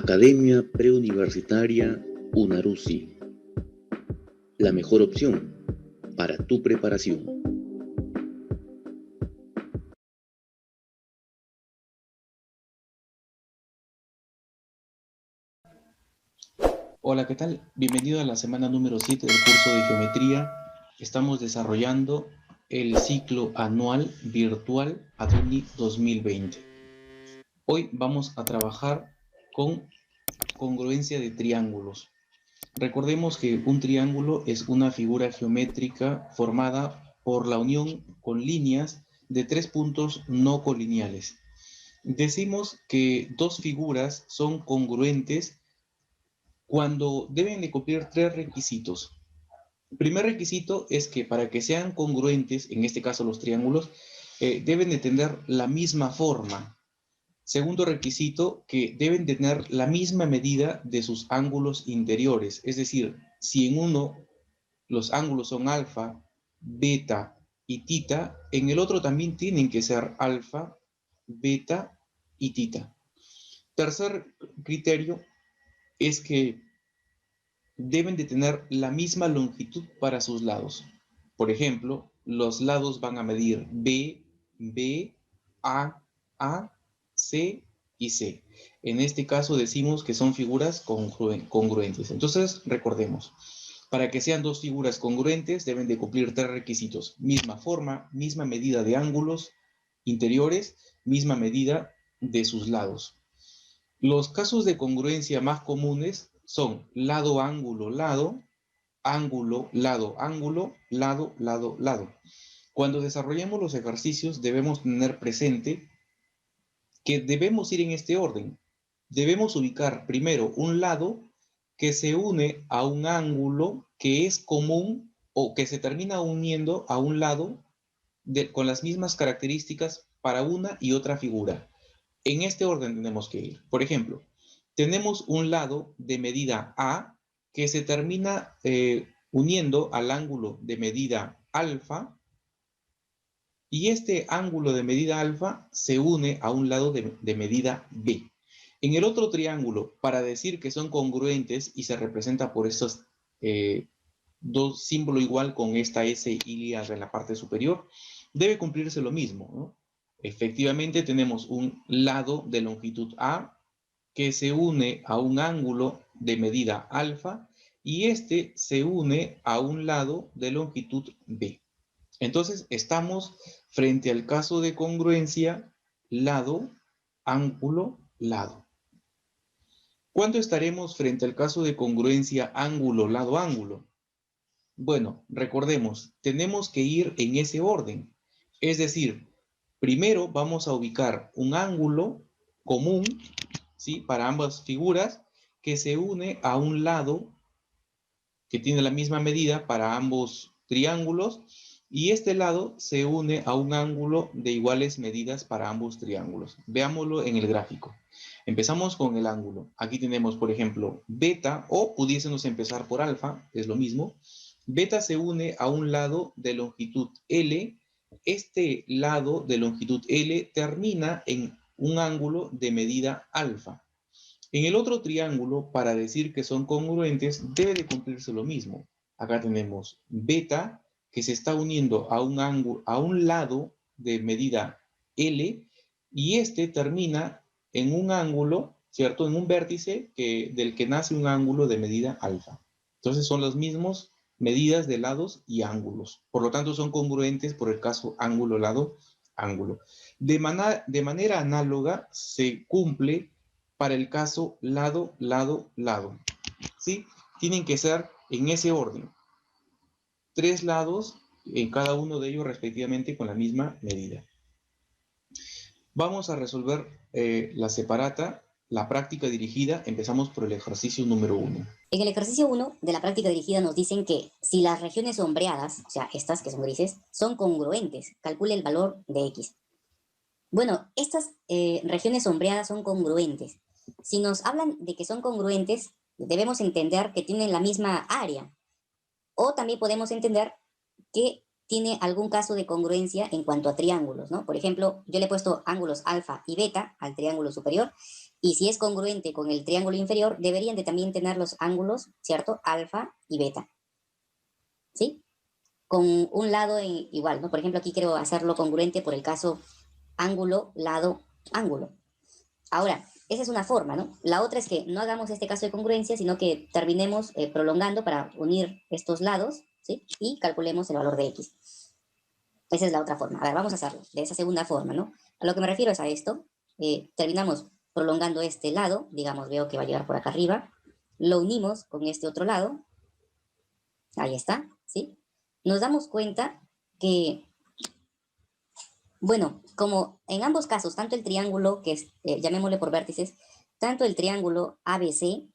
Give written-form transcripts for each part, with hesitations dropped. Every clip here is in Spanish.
Academia Preuniversitaria UNARUCI, la mejor opción para tu preparación. Hola, ¿qué tal? Bienvenido a la semana número 7 del curso de Geometría. Estamos desarrollando el ciclo anual virtual ADUNI 2020. Hoy vamos a trabajar con congruencia de triángulos. Recordemos que un triángulo es una figura geométrica formada por la unión con líneas de tres puntos no colineales. Decimos que dos figuras son congruentes cuando deben de cumplir tres requisitos. El primer requisito es que para que sean congruentes, en este caso los triángulos, deben de tener la misma forma. Segundo requisito, que deben de tener la misma medida de sus ángulos interiores. Es decir, si en uno los ángulos son alfa, beta y tita, en el otro también tienen que ser alfa, beta y tita. Tercer criterio es que deben de tener la misma longitud para sus lados. Por ejemplo, los lados van a medir B, B, A, C y C. En este caso decimos que son figuras congruentes. Entonces, recordemos, para que sean dos figuras congruentes deben de cumplir tres requisitos: misma forma, misma medida de ángulos interiores, misma medida de sus lados. Los casos de congruencia más comunes son lado, ángulo, lado, ángulo, lado, ángulo, lado, lado, lado. Cuando desarrollemos los ejercicios debemos tener presente que debemos ir en este orden. Debemos ubicar primero un lado que se une a un ángulo que es común o que se termina uniendo a un lado con las mismas características para una y otra figura. En este orden tenemos que ir. Por ejemplo, tenemos un lado de medida A que se termina uniendo al ángulo de medida alfa, y este ángulo de medida alfa se une a un lado de medida B. En el otro triángulo, para decir que son congruentes y se representa por estos dos símbolos igual con esta S ilíada en la parte superior, debe cumplirse lo mismo, ¿no? Efectivamente tenemos un lado de longitud A que se une a un ángulo de medida alfa y este se une a un lado de longitud B. Entonces estamos frente al caso de congruencia lado, ángulo, lado. ¿Cuándo estaremos frente al caso de congruencia ángulo, lado, ángulo? Bueno, recordemos, tenemos que ir en ese orden. Es decir, primero vamos a ubicar un ángulo común, ¿sí?, para ambas figuras, que se une a un lado que tiene la misma medida para ambos triángulos, y este lado se une a un ángulo de iguales medidas para ambos triángulos. Veámoslo en el gráfico. Empezamos con el ángulo. Aquí tenemos, por ejemplo, beta, o pudiésemos empezar por alfa, es lo mismo. Beta se une a un lado de longitud L. Este lado de longitud L termina en un ángulo de medida alfa. En el otro triángulo, para decir que son congruentes, debe de cumplirse lo mismo. Acá tenemos beta, que se está uniendo a un ángulo, a un lado de medida L, y este termina en un ángulo, ¿cierto?, en un vértice del que nace un ángulo de medida alfa. Entonces son las mismas medidas de lados y ángulos. Por lo tanto, son congruentes por el caso ángulo, lado, ángulo. De manera análoga se cumple para el caso lado, lado, lado. ¿Sí? Tienen que ser en ese orden. Tres lados en cada uno de ellos respectivamente con la misma medida. Vamos a resolver la separata, la práctica dirigida. Empezamos por el ejercicio número 1. En el ejercicio 1 de la práctica dirigida nos dicen que si las regiones sombreadas, o sea, estas que son grises, son congruentes, calcule el valor de X. Bueno, estas regiones sombreadas son congruentes. Si nos hablan de que son congruentes, debemos entender que tienen la misma área. O también podemos entender que tiene algún caso de congruencia en cuanto a triángulos, ¿no? Por ejemplo, yo le he puesto ángulos alfa y beta al triángulo superior, y si es congruente con el triángulo inferior, deberían de también tener los ángulos, ¿cierto? Alfa y beta, ¿sí? Con un lado igual, ¿no? Por ejemplo, aquí quiero hacerlo congruente por el caso ángulo, lado, ángulo. Ahora, esa es una forma, ¿no? La otra es que no hagamos este caso de congruencia, sino que terminemos prolongando para unir estos lados, ¿sí? Y calculemos el valor de x. Esa es la otra forma. A ver, vamos a hacerlo de esa segunda forma, ¿no? A lo que me refiero es a esto. Terminamos prolongando este lado, digamos, veo que va a llegar por acá arriba. Lo unimos con este otro lado. Ahí está, ¿sí? Nos damos cuenta que, bueno, como en ambos casos, tanto el triángulo, que es, llamémosle por vértices, tanto el triángulo ABC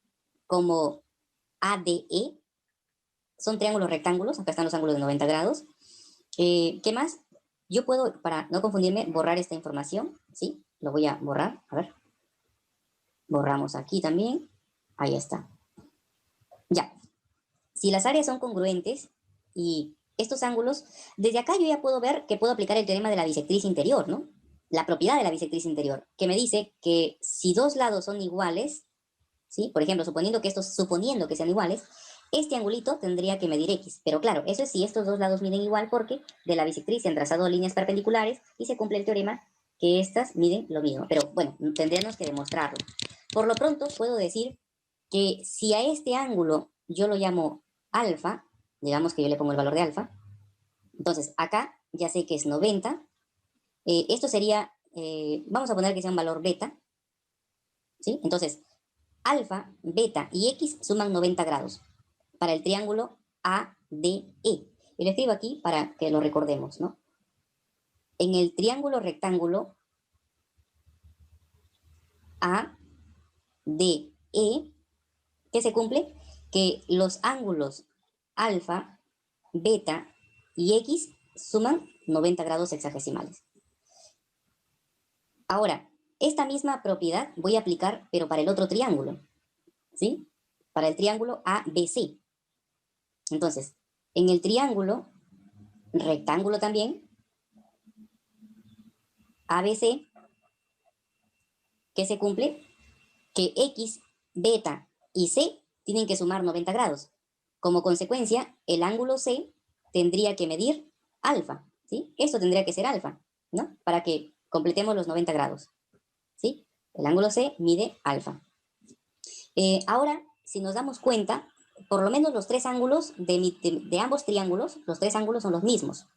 como ADE son triángulos rectángulos. Acá están los ángulos de 90 grados. ¿Qué más? Yo puedo, para no confundirme, borrar esta información, ¿sí? Lo voy a borrar, a ver. Borramos aquí también. Ahí está. Ya. Si las áreas son congruentes y estos ángulos, desde acá yo ya puedo ver que puedo aplicar el teorema de la bisectriz interior, ¿no? La propiedad de la bisectriz interior, que me dice que si dos lados son iguales, ¿sí? Por ejemplo, suponiendo que sean iguales, este angulito tendría que medir x. Pero claro, eso es si estos dos lados miden igual, porque de la bisectriz se han trazado líneas perpendiculares y se cumple el teorema que estas miden lo mismo. Pero bueno, tendríamos que demostrarlo. Por lo pronto, puedo decir que si a este ángulo yo lo llamo alfa, digamos que yo le pongo el valor de alfa, entonces acá ya sé que es 90. Esto sería, vamos a poner que sea un valor beta, ¿sí? Entonces, alfa, beta y x suman 90 grados para el triángulo ADE. Y lo escribo aquí para que lo recordemos, ¿no? En el triángulo rectángulo ADE, ¿qué se cumple? Que los ángulos alfa, beta y x suman 90 grados hexagesimales. Ahora, esta misma propiedad voy a aplicar, pero para el otro triángulo, ¿sí? Para el triángulo ABC. Entonces, en el triángulo rectángulo también, ABC, ¿qué se cumple? Que X, beta y C tienen que sumar 90 grados. Como consecuencia, el ángulo C tendría que medir alfa, ¿sí? Esto tendría que ser alfa, ¿no? Para que completemos los 90 grados, ¿sí? El ángulo C mide alfa. Ahora, si nos damos cuenta, por lo menos los tres ángulos de ambos triángulos, los tres ángulos son los mismos.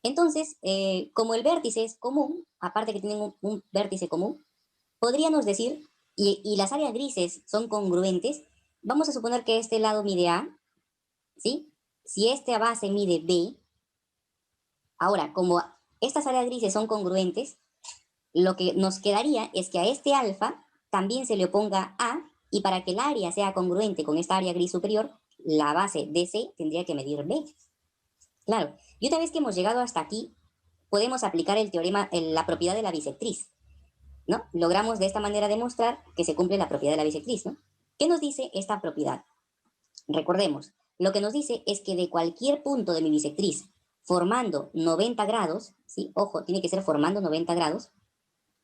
Entonces, como el vértice es común, aparte que tienen un vértice común, podríamos decir, y las áreas grises son congruentes, vamos a suponer que este lado mide A, ¿sí? Si esta base mide B, ahora, como estas áreas grises son congruentes, lo que nos quedaría es que a este alfa también se le oponga A, y para que el área sea congruente con esta área gris superior, la base DC tendría que medir B. Claro, y una vez que hemos llegado hasta aquí, podemos aplicar el teorema, la propiedad de la bisectriz, ¿no? Logramos de esta manera demostrar que se cumple la propiedad de la bisectriz, ¿no? ¿Qué nos dice esta propiedad? Recordemos, lo que nos dice es que de cualquier punto de mi bisectriz formando 90 grados, ¿sí? Ojo, tiene que ser formando 90 grados,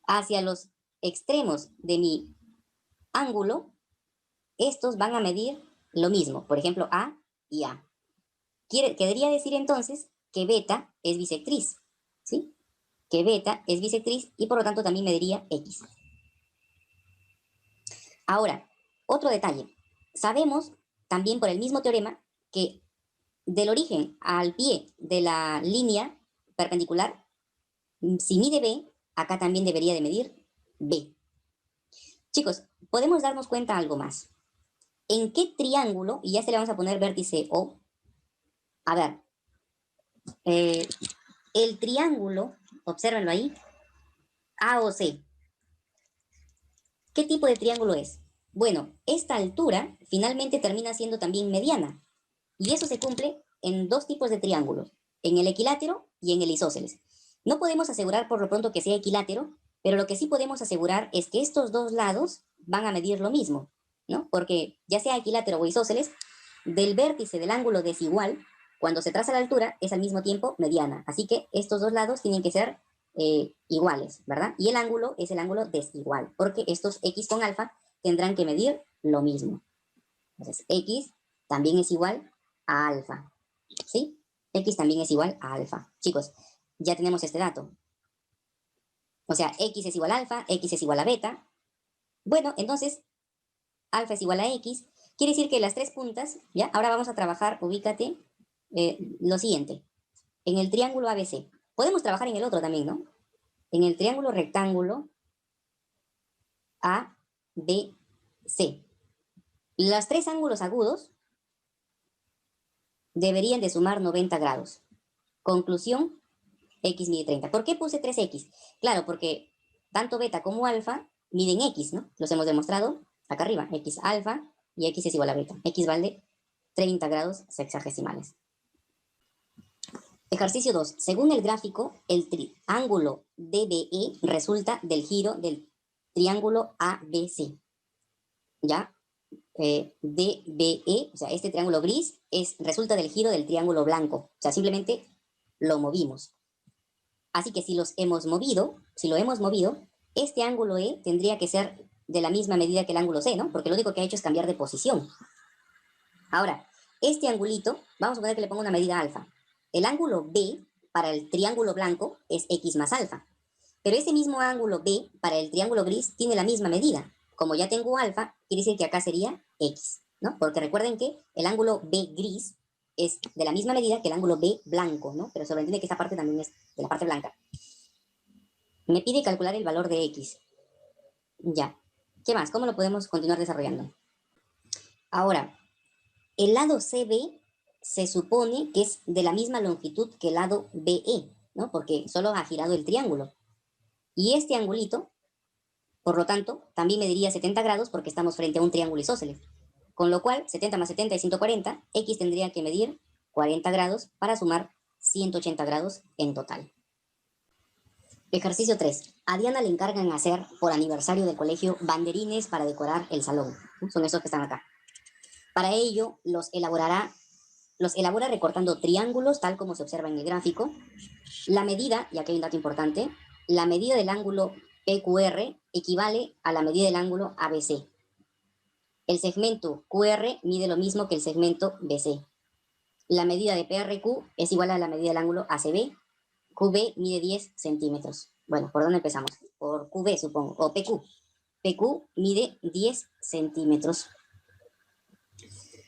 hacia los extremos de mi ángulo, estos van a medir lo mismo, por ejemplo, A y A. Querría decir entonces que beta es bisectriz, ¿sí? Que beta es bisectriz y por lo tanto también mediría X. Ahora, otro detalle. Sabemos también por el mismo teorema que del origen al pie de la línea perpendicular, si mide B, acá también debería de medir B. Chicos, podemos darnos cuenta algo más. ¿En qué triángulo, y ya se le vamos a poner vértice O? A ver, el triángulo, obsérvenlo ahí, AOC. ¿Qué tipo de triángulo es? Bueno, esta altura finalmente termina siendo también mediana. Y eso se cumple en dos tipos de triángulos, en el equilátero y en el isósceles. No podemos asegurar por lo pronto que sea equilátero, pero lo que sí podemos asegurar es que estos dos lados van a medir lo mismo, ¿no? Porque ya sea equilátero o isósceles, del vértice del ángulo desigual, cuando se traza la altura es al mismo tiempo mediana. Así que estos dos lados tienen que ser iguales, ¿verdad? Y el ángulo es el ángulo desigual, porque estos x con alfa tendrán que medir lo mismo. Entonces, x también es igual a alfa, ¿sí? X también es igual a alfa. Chicos, ya tenemos este dato. O sea, x es igual a alfa, x es igual a beta. Bueno, entonces, alfa es igual a x. Quiere decir que las tres puntas, ¿ya? Ahora vamos a trabajar, ubícate, lo siguiente. En el triángulo ABC. Podemos trabajar en el otro también, ¿no? En el triángulo rectángulo ABC. Los tres ángulos agudos deberían de sumar 90 grados. Conclusión, x mide 30. ¿Por qué puse 3x? Claro, porque tanto beta como alfa miden x, ¿no? Los hemos demostrado acá arriba. X alfa y x es igual a beta. X vale 30 grados sexagesimales. Ejercicio 2. Según el gráfico, el triángulo DBE resulta del giro del triángulo ABC. ¿Ya? DBE, o sea, este triángulo gris, resulta del giro del triángulo blanco. O sea, simplemente lo movimos. Así que si lo hemos movido, este ángulo E tendría que ser de la misma medida que el ángulo C, ¿no? Porque lo único que ha hecho es cambiar de posición. Ahora, este angulito, vamos a poner que le pongo una medida alfa. El ángulo B para el triángulo blanco es x más alfa. Pero ese mismo ángulo B para el triángulo gris tiene la misma medida. Como ya tengo alfa, quiere decir que acá sería x, ¿no? Porque recuerden que el ángulo B gris es de la misma medida que el ángulo B blanco, ¿no? Pero sobreentiende que esta parte también es de la parte blanca. Me pide calcular el valor de x. Ya. ¿Qué más? ¿Cómo lo podemos continuar desarrollando? Ahora, el lado CB se supone que es de la misma longitud que el lado BE, ¿no? Porque solo ha girado el triángulo. Y este angulito, por lo tanto, también mediría 70 grados porque estamos frente a un triángulo isósceles. Con lo cual, 70 más 70 es 140, x tendría que medir 40 grados para sumar 180 grados en total. Ejercicio 3. A Diana le encargan hacer, por aniversario del colegio, banderines para decorar el salón. Son esos que están acá. Para ello, los elabora recortando triángulos, tal como se observa en el gráfico. La medida, y aquí hay un dato importante, la medida del ángulo PQR equivale a la medida del ángulo ABC. El segmento QR mide lo mismo que el segmento BC. La medida de PRQ es igual a la medida del ángulo ACB. QB mide 10 centímetros. Bueno, ¿por dónde empezamos? Por QB, supongo, o PQ. PQ mide 10 centímetros.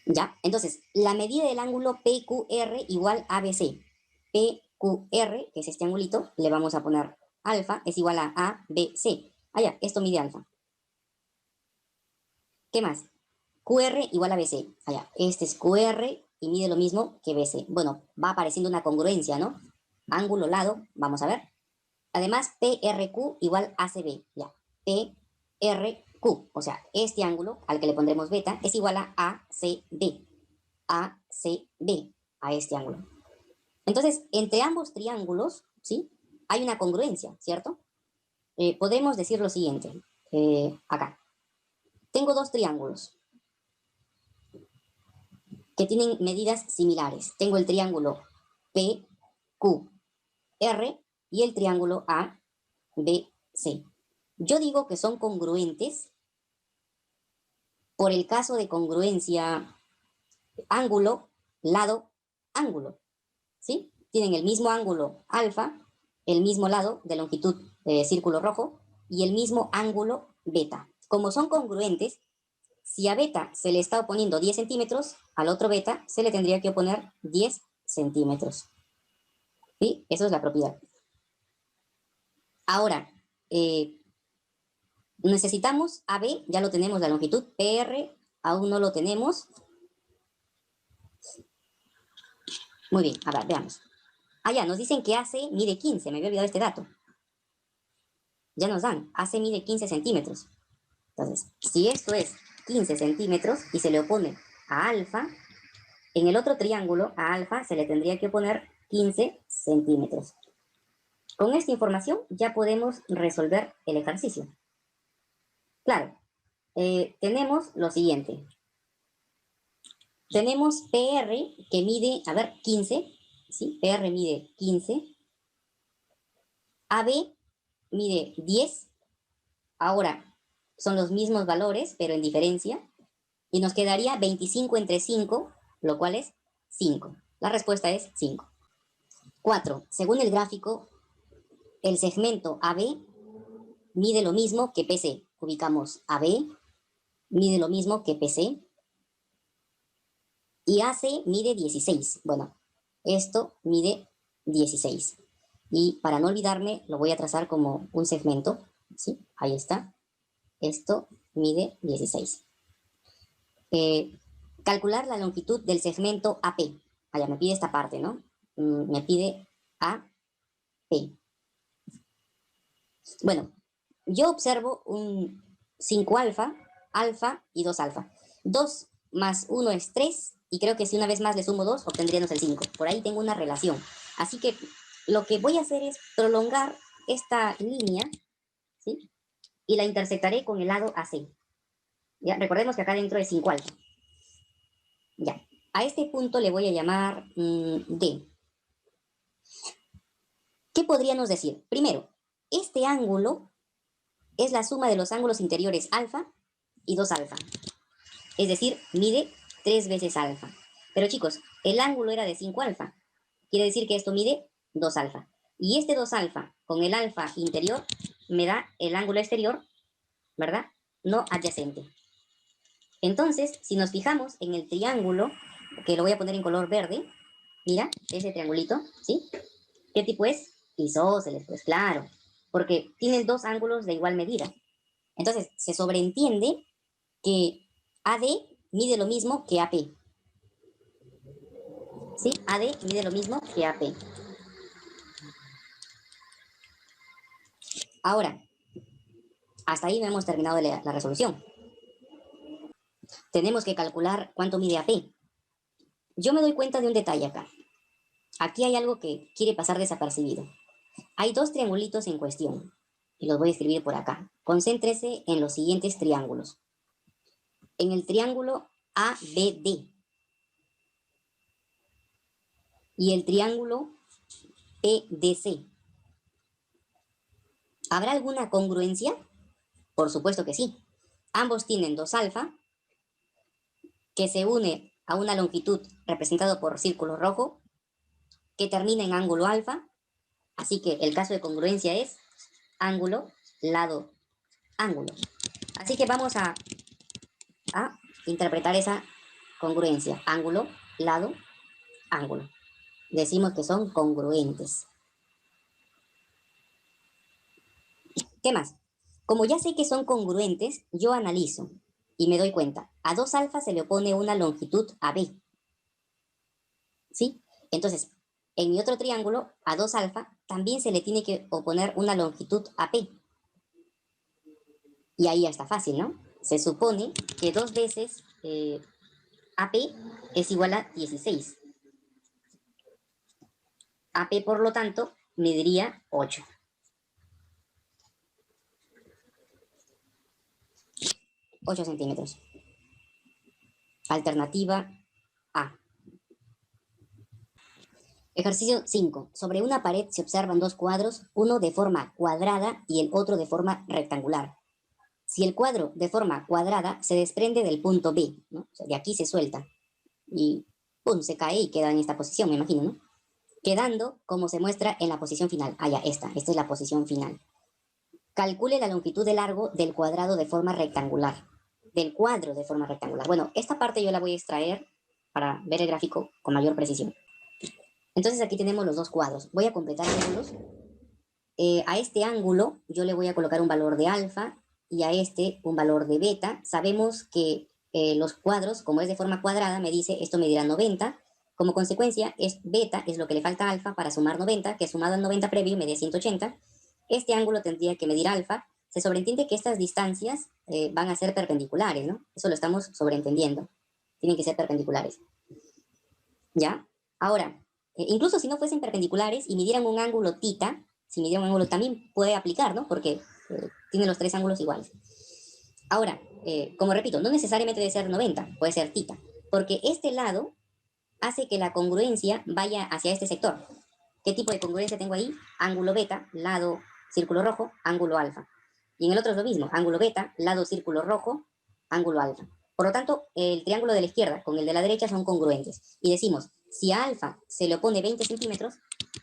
¿Ya? Entonces, la medida del ángulo PQR igual a ABC. PQR, que es este angulito, le vamos a poner alfa, es igual a ABC. Ah, ya, esto mide alfa. ¿Qué más? QR igual a BC. Ah, ya, este es QR y mide lo mismo que BC. Bueno, va apareciendo una congruencia, ¿no? Ángulo, lado, vamos a ver. Además, PRQ igual ACB. Ya, PRQ, o sea, este ángulo al que le pondremos beta es igual a ACB. ACB, a este ángulo. Entonces, entre ambos triángulos, ¿sí? Hay una congruencia, ¿cierto? Podemos decir lo siguiente. Acá. Tengo dos triángulos que tienen medidas similares. Tengo el triángulo PQR y el triángulo ABC. Yo digo que son congruentes por el caso de congruencia ángulo, lado, ángulo. ¿Sí? Tienen el mismo ángulo alfa, el mismo lado de longitud círculo rojo y el mismo ángulo beta. Como son congruentes, si a beta se le está oponiendo 10 centímetros, al otro beta se le tendría que oponer 10 centímetros. ¿Sí? Eso es la propiedad. Ahora, necesitamos AB, ya lo tenemos, la longitud. PR, aún no lo tenemos. Muy bien, a ver, veamos. Ah, ya, nos dicen que AC mide 15, me había olvidado este dato. Ya nos dan, AC mide 15 centímetros. Entonces, si esto es 15 centímetros y se le opone a alfa, en el otro triángulo a alfa se le tendría que oponer 15 centímetros. Con esta información ya podemos resolver el ejercicio. Claro, tenemos lo siguiente. Tenemos PR que mide, a ver, 15, ¿sí? PR mide 15. AB mide 10. Ahora, son los mismos valores, pero en diferencia. Y nos quedaría 25 entre 5, lo cual es 5. La respuesta es 5. 4. Según el gráfico, el segmento AB mide lo mismo que PC. Ubicamos AB, mide lo mismo que PC. Y AC mide 16. Bueno, esto mide 16. Y para no olvidarme, lo voy a trazar como un segmento. ¿Sí? Ahí está. Esto mide 16. Calcular la longitud del segmento AP. Allá me pide esta parte, ¿no? Me pide AP. Bueno, yo observo un 5 alfa, alfa y 2 alfa. 2 más 1 es 3, y creo que si una vez más le sumo 2, obtendríamos el 5. Por ahí tengo una relación. Así que lo que voy a hacer es prolongar esta línea, ¿sí? Y la intersectaré con el lado AC. ¿Ya? Recordemos que acá dentro es 5 alfa. Ya. A este punto le voy a llamar D. ¿Qué podríamos decir? Primero, este ángulo es la suma de los ángulos interiores alfa y 2 alfa. Es decir, mide 3 veces alfa. Pero chicos, el ángulo era de 5 alfa. Quiere decir que esto mide 2 alfa. Y este 2 alfa con el alfa interior me da el ángulo exterior, ¿verdad? No adyacente. Entonces, si nos fijamos en el triángulo, que lo voy a poner en color verde, mira, ese triangulito, ¿sí? ¿Qué tipo es? Isósceles, pues claro, porque tienen dos ángulos de igual medida. Entonces, se sobreentiende que AD mide lo mismo que AP. ¿Sí? AD mide lo mismo que AP. Ahora, hasta ahí no hemos terminado la resolución. Tenemos que calcular cuánto mide AP. Yo me doy cuenta de un detalle acá. Aquí hay algo que quiere pasar desapercibido. Hay dos triangulitos en cuestión, y los voy a escribir por acá. Concéntrese en los siguientes triángulos. En el triángulo ABD y el triángulo PDC. ¿Habrá alguna congruencia? Por supuesto que sí. Ambos tienen 2 alfa, que se une a una longitud representada por círculo rojo, que termina en ángulo alfa. Así que el caso de congruencia es ángulo, lado, ángulo. Así que vamos a interpretar esa congruencia. Ángulo, lado, ángulo. Decimos que son congruentes. ¿Qué más? Como ya sé que son congruentes, yo analizo y me doy cuenta. A 2 alfa se le opone una longitud AB. ¿Sí? Entonces, en mi otro triángulo, a 2 alfa, también se le tiene que oponer una longitud AP. Y ahí ya está fácil, ¿no? Se supone que 2 veces AP es igual a 16. AP, por lo tanto, mediría 8. 8 centímetros. Alternativa A. Ejercicio 5. Sobre una pared se observan dos cuadros, uno de forma cuadrada y el otro de forma rectangular. Si el cuadro de forma cuadrada se desprende del punto B, ¿no? O sea, de aquí se suelta y ¡pum! Se cae y queda en esta posición, me imagino, ¿no? Quedando como se muestra en la posición final. Ah, ya, esta es la posición final. Calcule la longitud de largo del cuadrado de forma rectangular. Del cuadro de forma rectangular. Bueno, esta parte yo la voy a extraer para ver el gráfico con mayor precisión. Entonces aquí tenemos los dos cuadros. Voy a completar ángulos. A este ángulo yo le voy a colocar un valor de alfa y a este un valor de beta. Sabemos que los cuadros, como es de forma cuadrada, me dice esto medirá 90. Como consecuencia, beta es lo que le falta a alfa para sumar 90, que sumado al 90 previo me dé 180. Este ángulo tendría que medir alfa. Se sobreentiende que estas distancias van a ser perpendiculares, ¿no? Eso lo estamos sobreentendiendo. Tienen que ser perpendiculares. ¿Ya? Ahora, incluso si no fuesen perpendiculares y midieran un ángulo tita, si midieran un ángulo también puede aplicar, ¿no? Porque tiene los tres ángulos iguales. Ahora, como repito, no necesariamente debe ser 90, puede ser tita. Porque este lado hace que la congruencia vaya hacia este sector. ¿Qué tipo de congruencia tengo ahí? Ángulo beta, lado círculo rojo, ángulo alfa. Y en el otro es lo mismo, ángulo beta, lado círculo rojo, ángulo alfa. Por lo tanto, el triángulo de la izquierda con el de la derecha son congruentes. Y decimos, si a alfa se le opone 20 centímetros,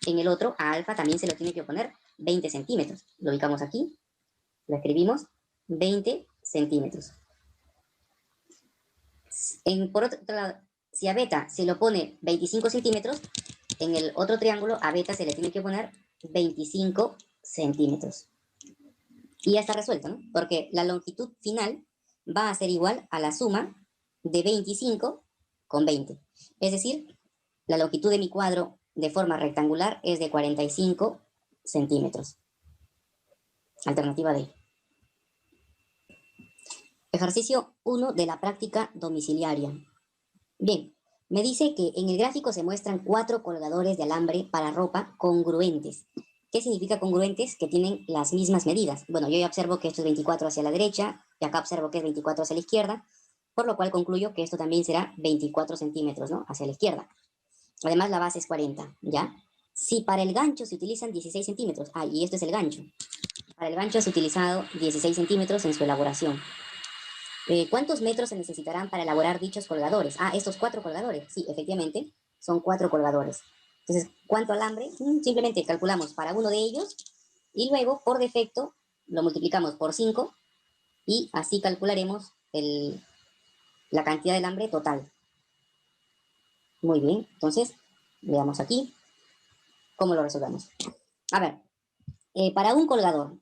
en el otro a alfa también se le tiene que oponer 20 centímetros. Lo ubicamos aquí, lo escribimos, 20 centímetros. Por otro lado, si a beta se le opone 25 centímetros, en el otro triángulo a beta se le tiene que poner 25 centímetros. Y ya está resuelto, ¿no? Porque la longitud final va a ser igual a la suma de 25 con 20. Es decir, la longitud de mi cuadro de forma rectangular es de 45 centímetros. Alternativa D. Ejercicio 1 de la práctica domiciliaria. Bien, me dice que en el gráfico se muestran 4 colgadores de alambre para ropa congruentes. ¿Qué significa congruentes? Que tienen las mismas medidas. Bueno, yo ya observo que esto es 24 hacia la derecha y acá observo que es 24 hacia la izquierda, por lo cual concluyo que esto también será 24 centímetros, ¿no? Hacia la izquierda. Además, la base es 40, ¿ya? Si para el gancho se utilizan 16 centímetros, y esto es el gancho. Para el gancho se ha utilizado 16 centímetros en su elaboración. ¿Cuántos metros se necesitarán para elaborar dichos colgadores? Estos 4 colgadores. Sí, efectivamente, son 4 colgadores. Entonces, ¿cuánto alambre? Simplemente calculamos para uno de ellos y luego, por defecto, lo multiplicamos por 5 y así calcularemos la cantidad de alambre total. Muy bien, entonces, veamos aquí cómo lo resolvemos. A ver, para un colgador,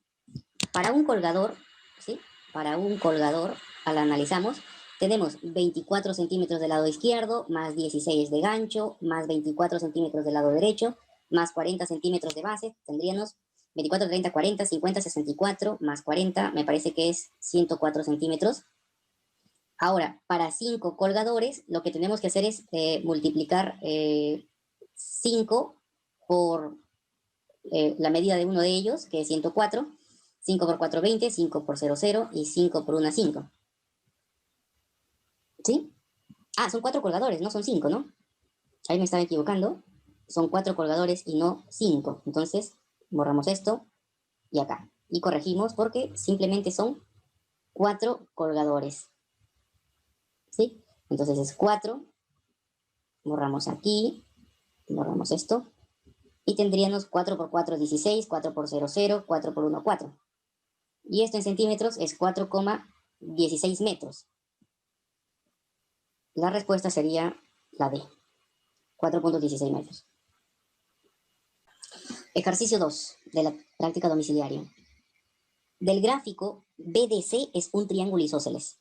¿sí? Para un colgador, al analizamos, tenemos 24 centímetros del lado izquierdo, más 16 de gancho, más 24 centímetros del lado derecho, más 40 centímetros de base, tendríamos 24, 30, 40, 50, 64, más 40, me parece que es 104 centímetros. Ahora, para 5 colgadores, lo que tenemos que hacer es multiplicar 5 por la medida de uno de ellos, que es 104, 5 por 4, 20, 5 por 0, 0 y 5 por 1, 5. ¿Sí? Son 4 colgadores, no son 5, ¿no? Ahí me estaba equivocando. Son 4 colgadores y no 5. Entonces, borramos esto y acá. Y corregimos porque simplemente son 4 colgadores. ¿Sí? Entonces es 4. Borramos aquí. Borramos esto. Y tendríamos 4 por 4, 16. 4 por 0, 0. 4 por 1, 4. Y esto en centímetros es 4,16 metros. La respuesta sería la D, 4,16 metros. Ejercicio 2 de la práctica domiciliaria. Del gráfico, BDC es un triángulo isósceles.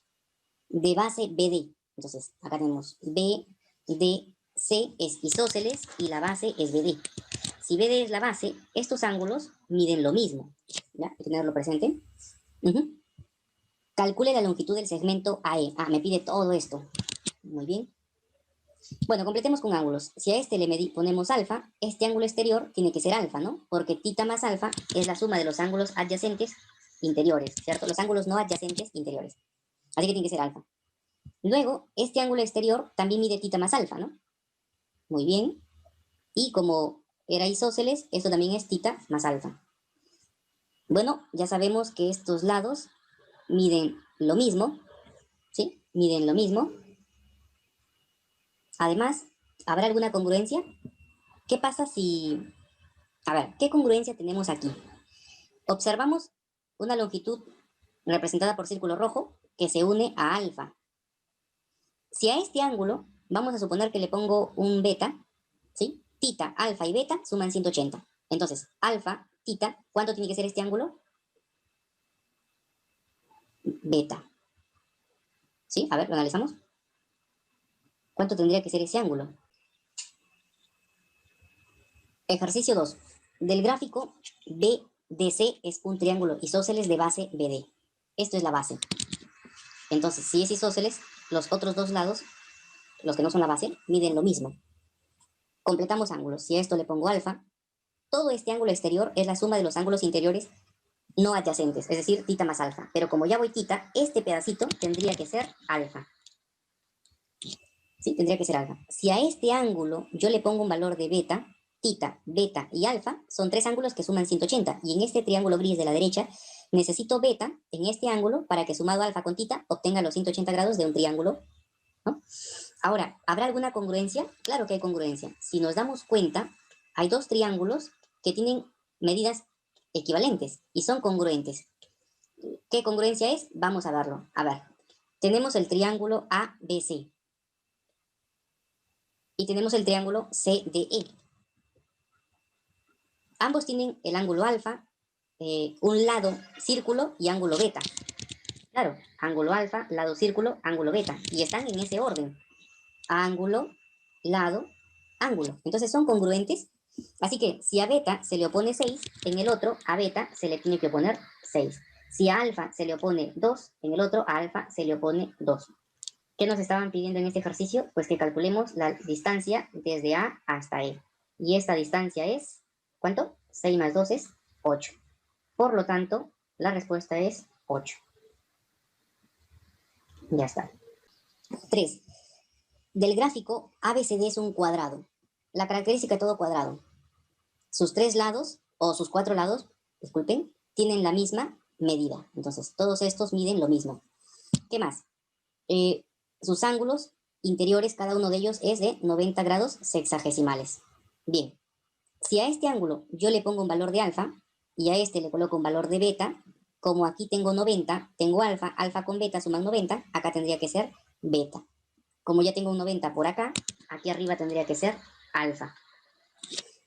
De base BD. Entonces, acá tenemos BDC es isósceles y la base es BD. Si BD es la base, estos ángulos miden lo mismo. ¿Ya? Hay que tenerlo presente. Calcule la longitud del segmento AE. Me pide todo esto. Muy bien. Bueno, completemos con ángulos. Si a este le ponemos alfa, este ángulo exterior tiene que ser alfa, ¿no? Porque tita más alfa es la suma de los ángulos adyacentes interiores, ¿cierto? Los ángulos no adyacentes interiores. Así que tiene que ser alfa. Luego, este ángulo exterior también mide tita más alfa, ¿no? Muy bien. Y como era isósceles, esto también es tita más alfa. Bueno, ya sabemos que estos lados miden lo mismo, ¿sí? Miden lo mismo. Además, ¿habrá alguna congruencia? ¿Qué pasa si... A ver, ¿qué congruencia tenemos aquí? Observamos una longitud representada por círculo rojo que se une a alfa. Si a este ángulo vamos a suponer que le pongo un beta, ¿sí? Tita, alfa y beta suman 180. Entonces, alfa, tita, ¿cuánto tiene que ser este ángulo? Beta. ¿Sí? A ver, lo analizamos. ¿Cuánto tendría que ser ese ángulo? Ejercicio 2. Del gráfico, BDC es un triángulo isósceles de base BD. Esto es la base. Entonces, si es isósceles, los otros dos lados, los que no son la base, miden lo mismo. Completamos ángulos. Si a esto le pongo alfa, todo este ángulo exterior es la suma de los ángulos interiores no adyacentes, es decir, tita más alfa. Pero como ya voy tita, este pedacito tendría que ser alfa. ¿sí? Tendría que ser alfa. Si a este ángulo yo le pongo un valor de beta, tita, beta y alfa, son tres ángulos que suman 180. Y en este triángulo gris de la derecha, necesito beta en este ángulo para que sumado alfa con tita obtenga los 180 grados de un triángulo, ¿no? Ahora, ¿habrá alguna congruencia? Claro que hay congruencia. Si nos damos cuenta, hay dos triángulos que tienen medidas equivalentes y son congruentes. ¿Qué congruencia es? Vamos a verlo. A ver, tenemos el triángulo ABC y tenemos el triángulo CDE. Ambos tienen el ángulo alfa, un lado círculo y ángulo beta. Claro, ángulo alfa, lado círculo, ángulo beta. Y están en ese orden. Ángulo, lado, ángulo. Entonces son congruentes. Así que si a beta se le opone 6, en el otro a beta se le tiene que oponer 6. Si a alfa se le opone 2, en el otro a alfa se le opone 2. ¿Qué nos estaban pidiendo en este ejercicio? Pues que calculemos la distancia desde A hasta E. Y esta distancia es, ¿cuánto? 6 más 2 es 8. Por lo tanto, la respuesta es 8. Ya está. 3. Del gráfico, ABCD es un cuadrado. La característica de todo cuadrado. Sus tres lados, o sus cuatro lados, disculpen, tienen la misma medida. Entonces, todos estos miden lo mismo. ¿Qué más? Sus ángulos interiores, cada uno de ellos es de 90 grados sexagesimales. Bien, si a este ángulo yo le pongo un valor de alfa y a este le coloco un valor de beta, como aquí tengo 90, tengo alfa, alfa con beta suman 90, acá tendría que ser beta. Como ya tengo un 90 por acá, aquí arriba tendría que ser alfa.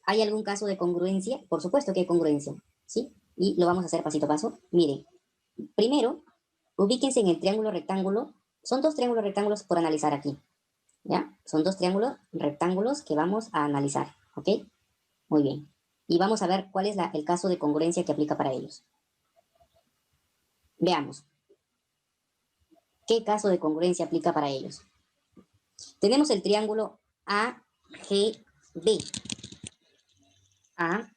¿Hay algún caso de congruencia? Por supuesto que hay congruencia, ¿sí? Y lo vamos a hacer pasito a paso. Miren, primero, ubíquense en el triángulo rectángulo. Son dos triángulos rectángulos por analizar aquí, ¿ya? Son dos triángulos rectángulos que vamos a analizar, ¿ok? Muy bien. Y vamos a ver cuál es el caso de congruencia que aplica para ellos. Veamos. ¿Qué caso de congruencia aplica para ellos? Tenemos el triángulo AGB. AGB.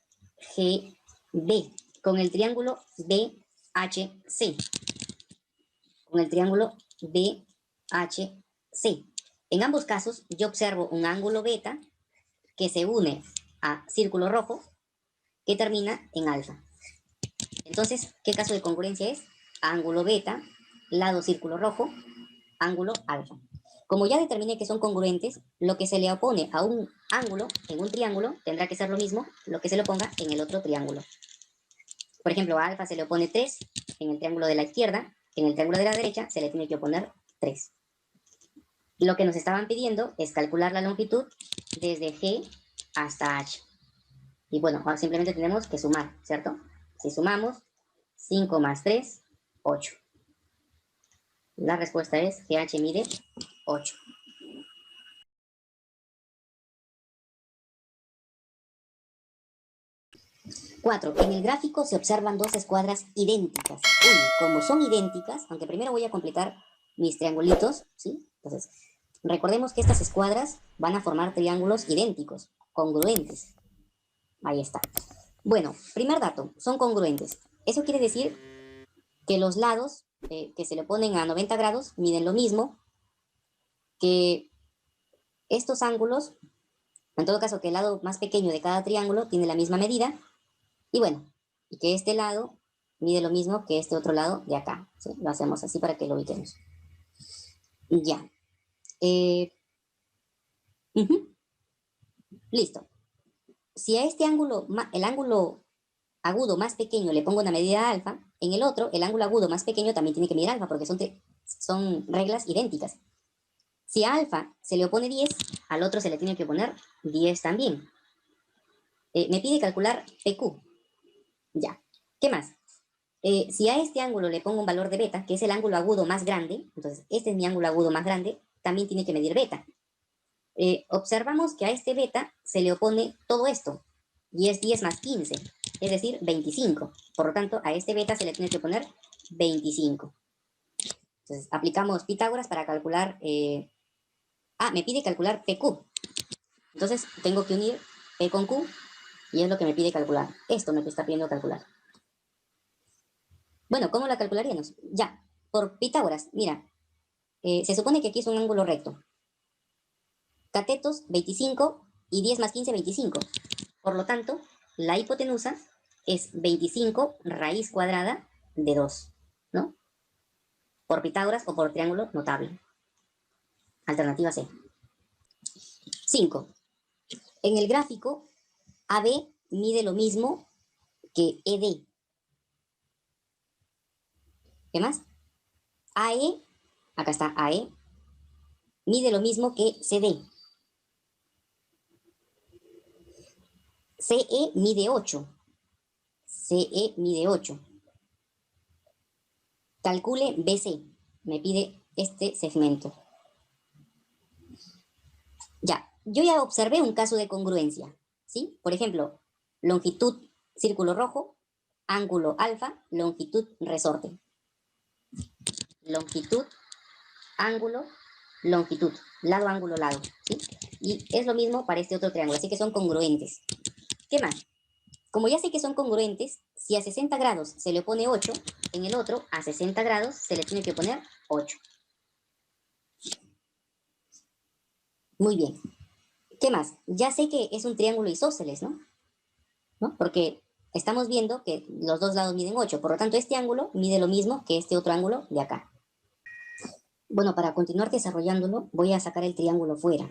Con el triángulo BHC. Con el triángulo BHC. En ambos casos, yo observo un ángulo beta que se une a círculo rojo que termina en alfa. Entonces, ¿qué caso de congruencia es? Ángulo beta, lado círculo rojo, ángulo alfa. Como ya determiné que son congruentes, lo que se le opone a un ángulo en un triángulo tendrá que ser lo mismo lo que se le oponga en el otro triángulo. Por ejemplo, a alfa se le opone 3 en el triángulo de la izquierda, en el triángulo de la derecha se le tiene que oponer 3. Lo que nos estaban pidiendo es calcular la longitud desde G hasta H. Y bueno, ahora simplemente tenemos que sumar, ¿cierto? Si sumamos, 5 más 3, 8. La respuesta es que H mide 8. Cuatro. En el gráfico se observan dos escuadras idénticas. Uy, como son idénticas, aunque primero voy a completar mis triangulitos, ¿sí? Entonces, recordemos que estas escuadras van a formar triángulos idénticos, congruentes. Ahí está. Bueno, primer dato, son congruentes. Eso quiere decir que los lados que se le ponen a 90 grados miden lo mismo, que estos ángulos, en todo caso que el lado más pequeño de cada triángulo tiene la misma medida, y bueno, y que este lado mide lo mismo que este otro lado de acá, ¿sí? Lo hacemos así para que lo ubiquemos. Ya. Listo. Si a este ángulo, el ángulo agudo más pequeño le pongo una medida alfa, en el otro, el ángulo agudo más pequeño también tiene que medir alfa, porque son reglas idénticas. Si a alfa se le opone 10, al otro se le tiene que poner 10 también. Me pide calcular PQ. Ya. ¿Qué más? Si a este ángulo le pongo un valor de beta, que es el ángulo agudo más grande, entonces este es mi ángulo agudo más grande, también tiene que medir beta. Observamos que a este beta se le opone todo esto, y es 10 más 15, es decir, 25. Por lo tanto, a este beta se le tiene que poner 25. Entonces, aplicamos Pitágoras para calcular... me pide calcular PQ. Entonces, tengo que unir P con Q, y es lo que me pide calcular. Esto me está pidiendo calcular. Bueno, ¿cómo la calcularíamos? Ya, por Pitágoras. Mira, se supone que aquí es un ángulo recto. Catetos, 25, y 10 más 15, 25. Por lo tanto, la hipotenusa es 25 raíz cuadrada de 2, ¿no? Por Pitágoras o por triángulo notable. Alternativa C. 5. En el gráfico, AB mide lo mismo que ED. ¿Qué más? AE, acá está AE, mide lo mismo que CD. CE mide 8. CE mide 8. Calcule BC. Me pide este segmento. Ya, yo ya observé un caso de congruencia, ¿sí? Por ejemplo, longitud círculo rojo, ángulo alfa, longitud resorte. Longitud, ángulo, longitud, lado, ángulo, lado, ¿sí? Y es lo mismo para este otro triángulo, así que son congruentes. ¿Qué más? Como ya sé que son congruentes, si a 60 grados se le pone 8, en el otro a 60 grados se le tiene que poner 8. Muy bien. ¿Qué más? Ya sé que es un triángulo isósceles, ¿no? Porque estamos viendo que los dos lados miden 8, por lo tanto este ángulo mide lo mismo que este otro ángulo de acá. Bueno, para continuar desarrollándolo, voy a sacar el triángulo fuera.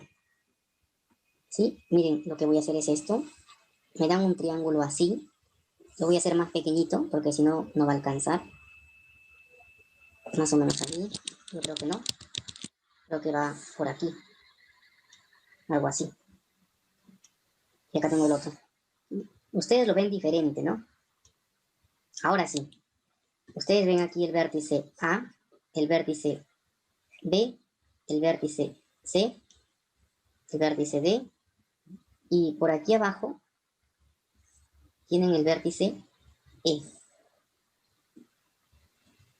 ¿Sí? Miren, lo que voy a hacer es esto. Me dan un triángulo así. Lo voy a hacer más pequeñito, porque si no, no va a alcanzar. Más o menos aquí. Yo creo que no. Creo que va por aquí. Algo así. Y acá tengo el otro. Ustedes lo ven diferente, ¿no? Ahora sí. Ustedes ven aquí el vértice A, el vértice B, el vértice C, el vértice D, y por aquí abajo tienen el vértice E.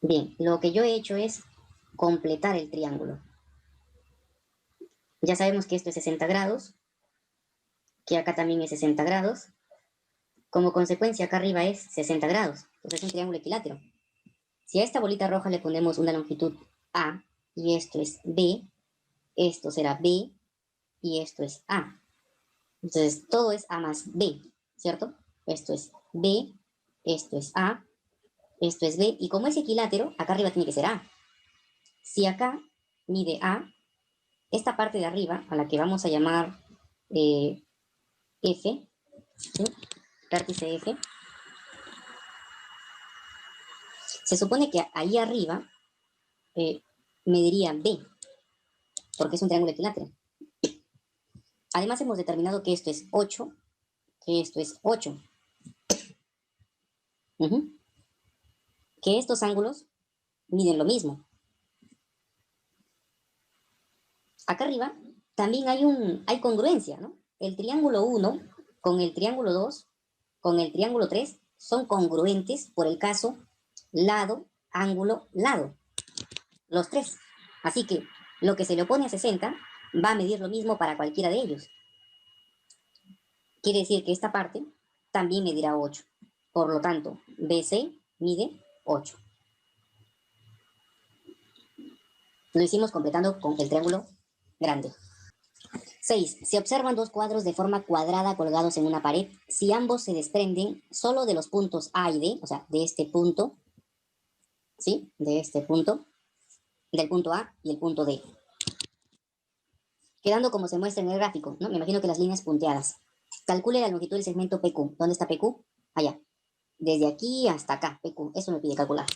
Bien, lo que yo he hecho es completar el triángulo. Ya sabemos que esto es 60 grados, que acá también es 60 grados. Como consecuencia, acá arriba es 60 grados. Entonces es un triángulo equilátero. Si a esta bolita roja le ponemos una longitud A, y esto es B, esto será B, y esto es A. Entonces, todo es A más B, ¿cierto? Esto es B, esto es A, esto es B, y como es equilátero, acá arriba tiene que ser A. Si acá mide A, esta parte de arriba, a la que vamos a llamar F, ¿sí? Vértice F, se supone que ahí arriba mediría B, porque es un triángulo equilátero. Además hemos determinado que esto es 8, que esto es 8. Que estos ángulos miden lo mismo. Acá arriba también hay congruencia, ¿no? El triángulo 1 con el triángulo 2 con el triángulo 3 son congruentes por el caso lado, ángulo, lado. Los tres. Así que lo que se le opone a 60 va a medir lo mismo para cualquiera de ellos. Quiere decir que esta parte también medirá 8. Por lo tanto, BC mide 8. Lo hicimos completando con el triángulo grande. 6. Se observan dos cuadros de forma cuadrada colgados en una pared. Si ambos se desprenden solo de los puntos A y D, o sea, de este punto, ¿sí? De este punto, del punto A y el punto D. Quedando como se muestra en el gráfico, ¿no? Me imagino que las líneas punteadas. Calcule la longitud del segmento PQ. ¿Dónde está PQ? Allá. Desde aquí hasta acá, PQ. Eso me pide calcular.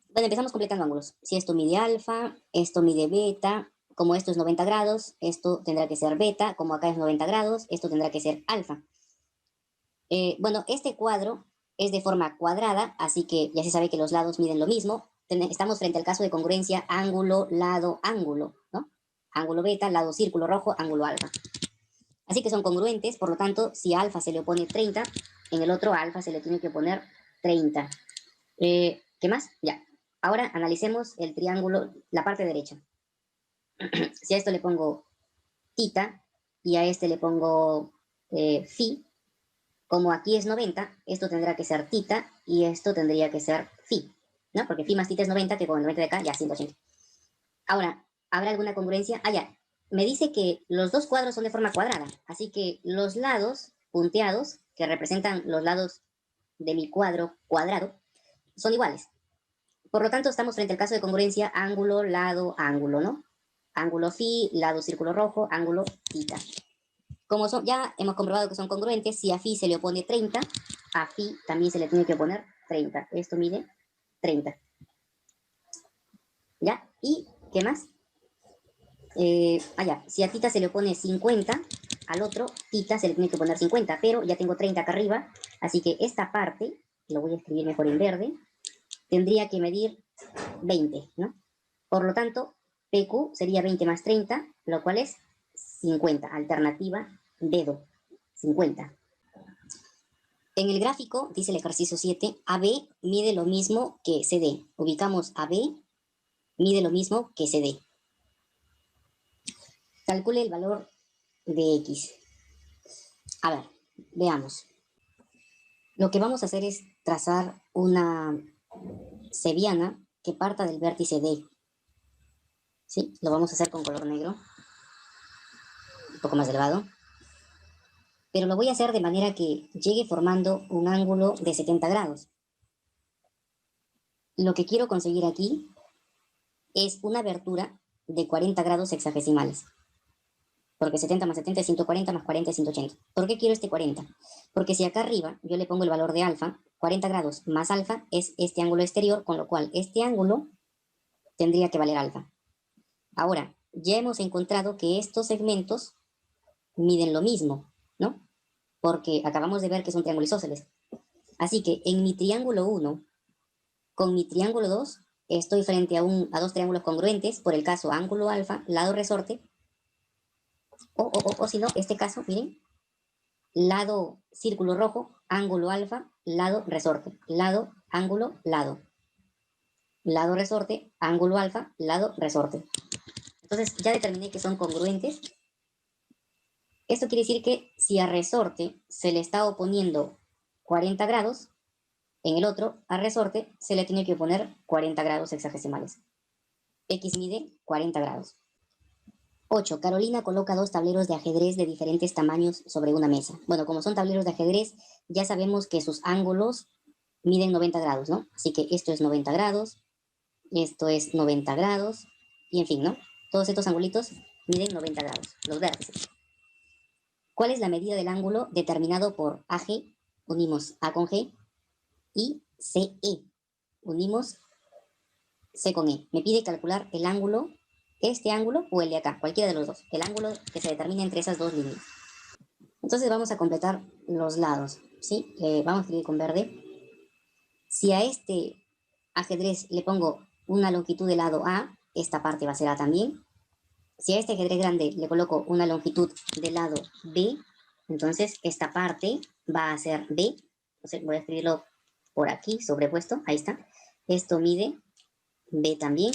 Bueno, empezamos completando ángulos. Si esto mide alfa, esto mide beta. Como esto es 90 grados, esto tendrá que ser beta. Como acá es 90 grados, esto tendrá que ser alfa. Bueno, este cuadro es de forma cuadrada, así que ya se sabe que los lados miden lo mismo. Estamos frente al caso de congruencia ángulo, lado, ángulo, ¿no? Ángulo beta, lado círculo rojo, ángulo alfa. Así que son congruentes, por lo tanto, si a alfa se le opone 30, en el otro a alfa se le tiene que poner 30. ¿Qué más? Ya. Ahora analicemos el triángulo, la parte derecha. Si a esto le pongo tita y a este le pongo phi, como aquí es 90, esto tendrá que ser tita y esto tendría que ser phi, ¿no? Porque phi más tita es 90, que con el 90 de acá ya es 180. Ahora, ¿habrá alguna congruencia? Ah, ya. me dice que los dos cuadros son de forma cuadrada, así que los lados punteados, que representan los lados de mi cuadro cuadrado, son iguales. Por lo tanto, estamos frente al caso de congruencia ángulo, lado, ángulo, ¿no? Ángulo phi, lado círculo rojo, ángulo θ. Como son, ya hemos comprobado que son congruentes, si a phi se le opone 30, a phi también se le tiene que oponer 30. Esto mide 30. ¿Ya? ¿Y qué más? Ya, si a θ se le opone 50, al otro θ se le tiene que poner 50, pero ya tengo 30 acá arriba, así que esta parte, lo voy a escribir mejor en verde, tendría que medir 20, ¿no? Por lo tanto, PQ sería 20 más 30, lo cual es 50, alternativa dedo, 50. En el gráfico, dice el ejercicio 7, AB mide lo mismo que CD. Ubicamos AB, mide lo mismo que CD. Calcule el valor de X. A ver, veamos. Lo que vamos a hacer es trazar una cebiana que parta del vértice D. ¿Sí? Lo vamos a hacer con color negro, un poco más elevado. Pero lo voy a hacer de manera que llegue formando un ángulo de 70 grados. Lo que quiero conseguir aquí es una abertura de 40 grados hexagesimales. Porque 70 más 70 es 140, más 40 es 180. ¿Por qué quiero este 40? Porque si acá arriba yo le pongo el valor de alfa, 40 grados más alfa es este ángulo exterior, con lo cual este ángulo tendría que valer alfa. Ahora, ya hemos encontrado que estos segmentos miden lo mismo, ¿no? Porque acabamos de ver que son triángulos isósceles. Así que en mi triángulo 1, con mi triángulo 2, estoy frente a dos triángulos congruentes, por el caso ángulo alfa, lado resorte, o si no, este caso, miren, lado círculo rojo, ángulo alfa, lado resorte, lado, ángulo, lado. Lado resorte, ángulo alfa, lado resorte. Entonces ya determiné que son congruentes. Esto quiere decir que si a resorte se le está oponiendo 40 grados, en el otro, a resorte, se le tiene que oponer 40 grados hexagesimales. X mide 40 grados. 8. Carolina coloca dos tableros de ajedrez de diferentes tamaños sobre una mesa. Bueno, como son tableros de ajedrez, ya sabemos que sus ángulos miden 90 grados, ¿no? Así que esto es 90 grados, esto es 90 grados, y en fin, ¿no? Todos estos angulitos miden 90 grados, los vértices. ¿Cuál es la medida del ángulo determinado por AG? Unimos A con G, y CE. Unimos C con E. Me pide calcular el ángulo, este ángulo o el de acá, cualquiera de los dos. El ángulo que se determina entre esas dos líneas. Entonces vamos a completar los lados, ¿sí? Vamos a escribir con verde. Si a este ajedrez le pongo una longitud de lado A, esta parte va a ser A también. Si a este ajedrez grande le coloco una longitud de lado B, entonces esta parte va a ser B. Entonces voy a escribirlo por aquí, sobrepuesto, ahí está. Esto mide B también.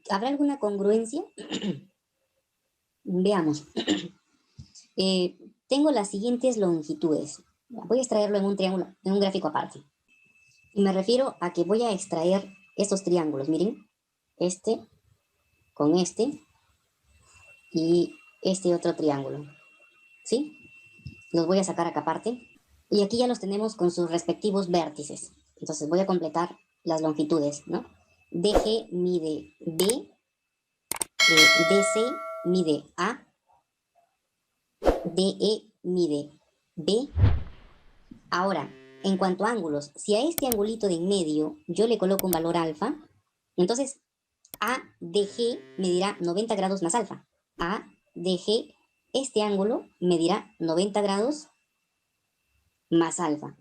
¿Habrá alguna congruencia? Veamos. Tengo las siguientes longitudes. Voy a extraerlo en un triángulo, en un gráfico aparte. Y me refiero a que voy a extraer estos triángulos, miren. Este con este y este otro triángulo. ¿Sí? Los voy a sacar acá aparte. Y aquí ya los tenemos con sus respectivos vértices. Entonces voy a completar las longitudes, ¿no? DG mide B, DC mide A, DE mide B. Ahora, en cuanto a ángulos, si a este angulito de en medio yo le coloco un valor alfa, entonces ADG medirá 90 grados más alfa. ADG, este ángulo medirá 90 grados más alfa.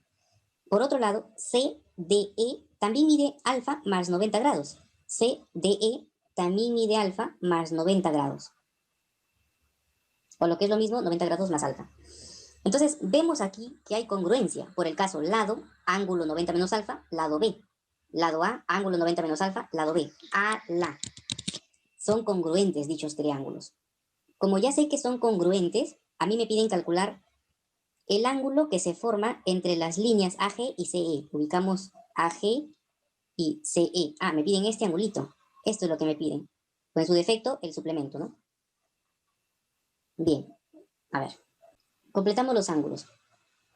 Por otro lado, CDE también mide alfa más 90 grados. CDE también mide alfa más 90 grados. O lo que es lo mismo, 90 grados más alfa. Entonces, vemos aquí que hay congruencia. Por el caso lado, ángulo 90 menos alfa, lado B. Lado A, ángulo 90 menos alfa, lado B. La. Son congruentes dichos triángulos. Como ya sé que son congruentes, a mí me piden calcular el ángulo que se forma entre las líneas AG y CE. Ubicamos AG y CE. Me piden este angulito. Esto es lo que me piden. o en su defecto, el suplemento, ¿no? Bien, a ver, completamos los ángulos.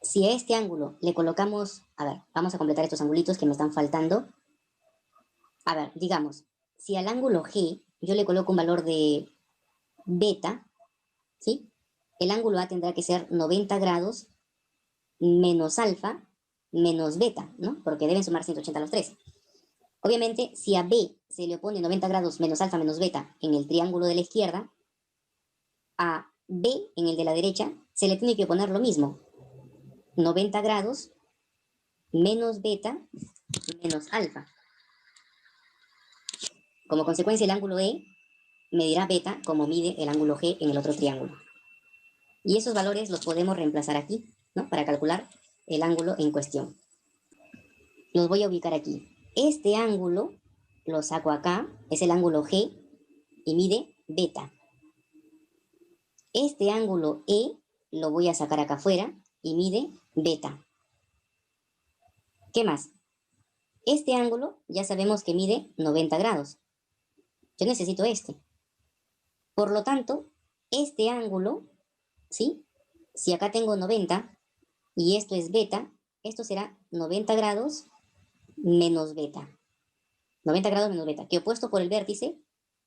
Si a este ángulo le colocamos, a ver, vamos a completar estos angulitos que me están faltando. A ver, digamos, si al ángulo G yo le coloco un valor de beta, ¿sí? El ángulo A tendrá que ser 90 grados menos alfa menos beta, ¿no? Porque deben sumar 180 los tres. Obviamente, si a B se le opone 90 grados menos alfa menos beta en el triángulo de la izquierda, a B en el de la derecha se le tiene que oponer lo mismo. 90 grados menos beta menos alfa. Como consecuencia, el ángulo E medirá beta como mide el ángulo G en el otro triángulo. Y esos valores los podemos reemplazar aquí, ¿no? Para calcular el ángulo en cuestión. Los voy a ubicar aquí. Este ángulo lo saco acá, es el ángulo G y mide beta. Este ángulo E lo voy a sacar acá afuera y mide beta. ¿Qué más? Este ángulo ya sabemos que mide 90 grados. Yo necesito este. Por lo tanto, este ángulo, ¿sí? Si acá tengo 90 y esto es beta, esto será 90 grados menos beta. 90 grados menos beta, que opuesto por el vértice,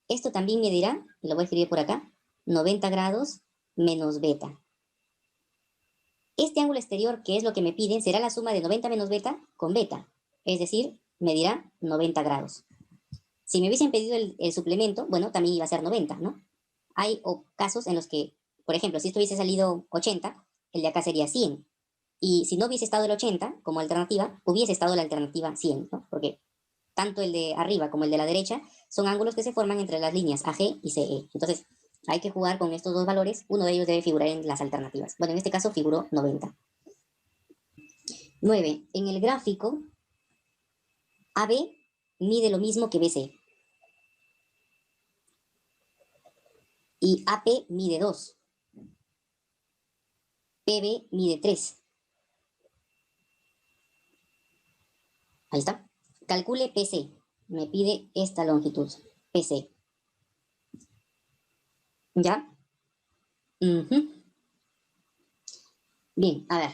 esto también medirá, y lo voy a escribir por acá, 90 grados menos beta. Este ángulo exterior, que es lo que me piden, será la suma de 90 menos beta con beta, es decir, medirá 90 grados. Si me hubiesen pedido el suplemento, bueno, también iba a ser 90, ¿no? Hay casos en los que, por ejemplo, si esto hubiese salido 80, el de acá sería 100. Y si no hubiese estado el 80 como alternativa, hubiese estado la alternativa 100, ¿no? Porque tanto el de arriba como el de la derecha son ángulos que se forman entre las líneas AG y CE. Entonces, hay que jugar con estos dos valores. Uno de ellos debe figurar en las alternativas. Bueno, en este caso figuró 90. 9. En el gráfico, AB mide lo mismo que BC. Y AP mide 2. PB mide 3. Ahí está. Calcule PC. Me pide esta longitud. PC. ¿Ya? Bien, a ver.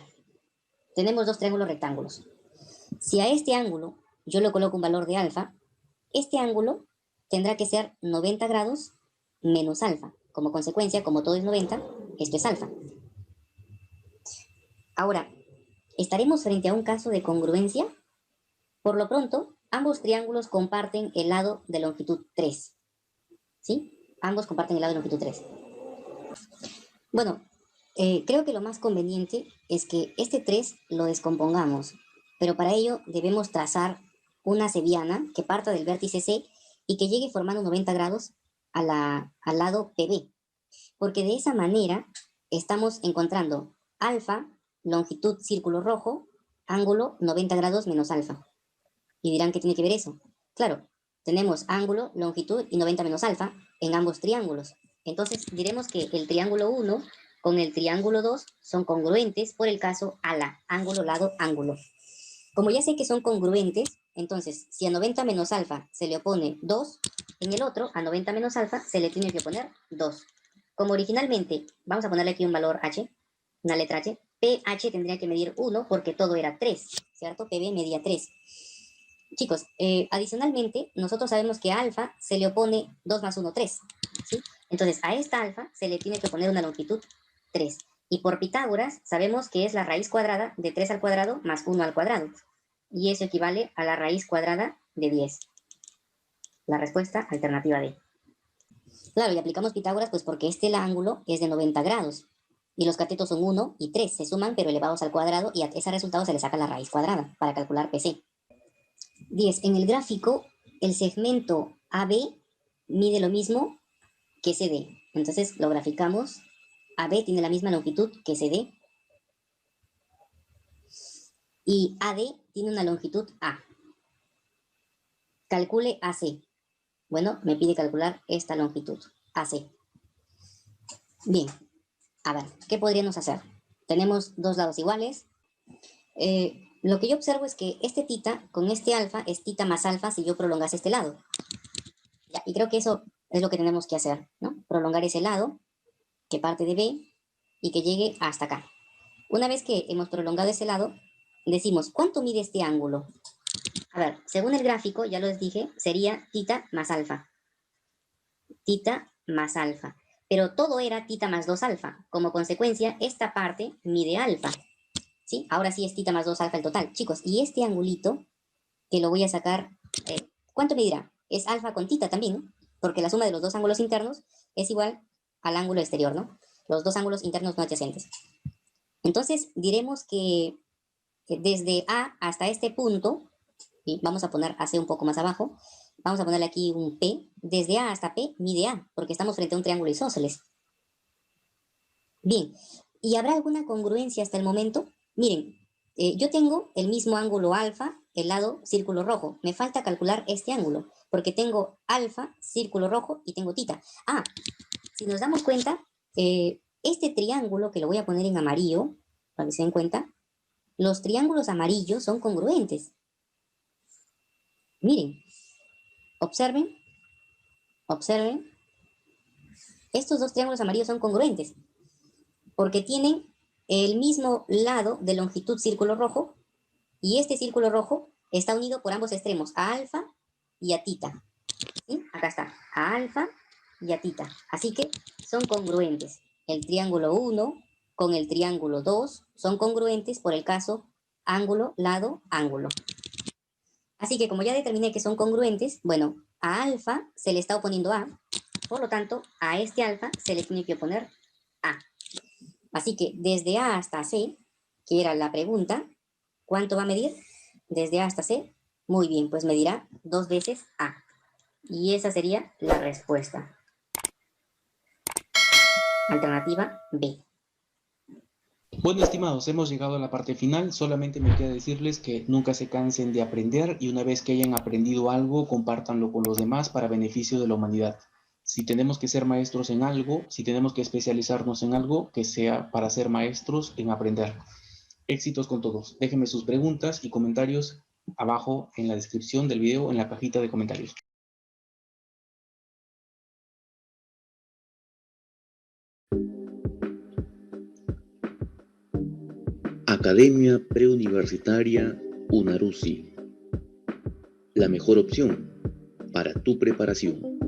Tenemos dos triángulos rectángulos. Si a este ángulo yo le coloco un valor de alfa, este ángulo tendrá que ser 90 grados menos alfa. Como consecuencia, como todo es 90, esto es alfa. Ahora, ¿estaremos frente a un caso de congruencia? Por lo pronto, ambos triángulos comparten el lado de longitud 3. ¿Sí? Ambos comparten el lado de longitud 3. Bueno, creo que lo más conveniente es que este 3 lo descompongamos, pero para ello debemos trazar una cebiana que parta del vértice C y que llegue formando 90 grados al lado PB, porque de esa manera estamos encontrando alfa, longitud círculo rojo, ángulo 90 grados menos alfa. Y dirán, ¿qué tiene que ver eso? Claro, tenemos ángulo, longitud y 90 menos alfa en ambos triángulos. Entonces diremos que el triángulo 1 con el triángulo 2 son congruentes por el caso ala, ángulo, lado, ángulo. Como ya sé que son congruentes, entonces si a 90 menos alfa se le opone 2, en el otro a 90 menos alfa se le tiene que poner 2. Como originalmente, vamos a ponerle aquí un valor h, una letra h, ph tendría que medir 1 porque todo era 3, ¿cierto? pb medía 3. Chicos, adicionalmente, nosotros sabemos que a alfa se le opone 2 más 1, 3, ¿sí? Entonces, a esta alfa se le tiene que poner una longitud 3. Y por Pitágoras sabemos que es la raíz cuadrada de 3 al cuadrado más 1 al cuadrado. Y eso equivale a la raíz cuadrada de 10. La respuesta, alternativa D. Claro, y aplicamos Pitágoras pues porque este ángulo es de 90 grados. Y los catetos son 1 y 3. Se suman pero elevados al cuadrado y a ese resultado se le saca la raíz cuadrada para calcular PC. 10. En el gráfico, el segmento AB mide lo mismo que CD. Entonces lo graficamos. AB tiene la misma longitud que CD. Y AD tiene una longitud A. Calcule AC. Bueno, me pide calcular esta longitud, AC. Bien, a ver, ¿qué podríamos hacer? Tenemos dos lados iguales. Lo que yo observo es que este tita con este alfa es tita más alfa si yo prolongase este lado. Ya, y creo que eso es lo que tenemos que hacer, ¿no? Prolongar ese lado que parte de B y que llegue hasta acá. Una vez que hemos prolongado ese lado, decimos, ¿cuánto mide este ángulo? A ver, según el gráfico, ya les dije, sería tita más alfa. Tita más alfa. Pero todo era tita más 2 alfa. Como consecuencia, esta parte mide alfa. ¿Sí? Ahora sí es tita más 2 alfa el total. Chicos, y este angulito, que lo voy a sacar, ¿cuánto medirá? Es alfa con tita también, ¿no? Porque la suma de los dos ángulos internos es igual al ángulo exterior, ¿no? Los dos ángulos internos no adyacentes. Entonces, diremos que desde A hasta este punto, y vamos a poner AC un poco más abajo, vamos a ponerle aquí un P, desde A hasta P mide A, porque estamos frente a un triángulo isósceles. Bien, ¿y habrá alguna congruencia hasta el momento? Miren, yo tengo el mismo ángulo alfa, el lado círculo rojo. Me falta calcular este ángulo, porque tengo alfa, círculo rojo y tengo tita. Ah, si nos damos cuenta, este triángulo, que lo voy a poner en amarillo, para que se den cuenta, los triángulos amarillos son congruentes. Miren, observen, observen. Estos dos triángulos amarillos son congruentes, porque tienen el mismo lado de longitud círculo rojo, y este círculo rojo está unido por ambos extremos, a alfa y a tita. ¿Sí? Acá está, a alfa y a tita. Así que son congruentes. El triángulo 1 con el triángulo 2 son congruentes por el caso ángulo, lado, ángulo. Así que como ya determiné que son congruentes, bueno, a alfa se le está oponiendo A, por lo tanto, a este alfa se le tiene que oponer A. Así que desde A hasta C, que era la pregunta, ¿cuánto va a medir? Desde A hasta C, muy bien, pues medirá 2 veces A. Y esa sería la respuesta. Alternativa B. Bueno, estimados, hemos llegado a la parte final. Solamente me queda decirles que nunca se cansen de aprender y una vez que hayan aprendido algo, compártanlo con los demás para beneficio de la humanidad. Si tenemos que ser maestros en algo, si tenemos que especializarnos en algo, que sea para ser maestros en aprender. Éxitos con todos. Déjenme sus preguntas y comentarios abajo en la descripción del video, en la cajita de comentarios. Academia Preuniversitaria UNARUCY. La mejor opción para tu preparación.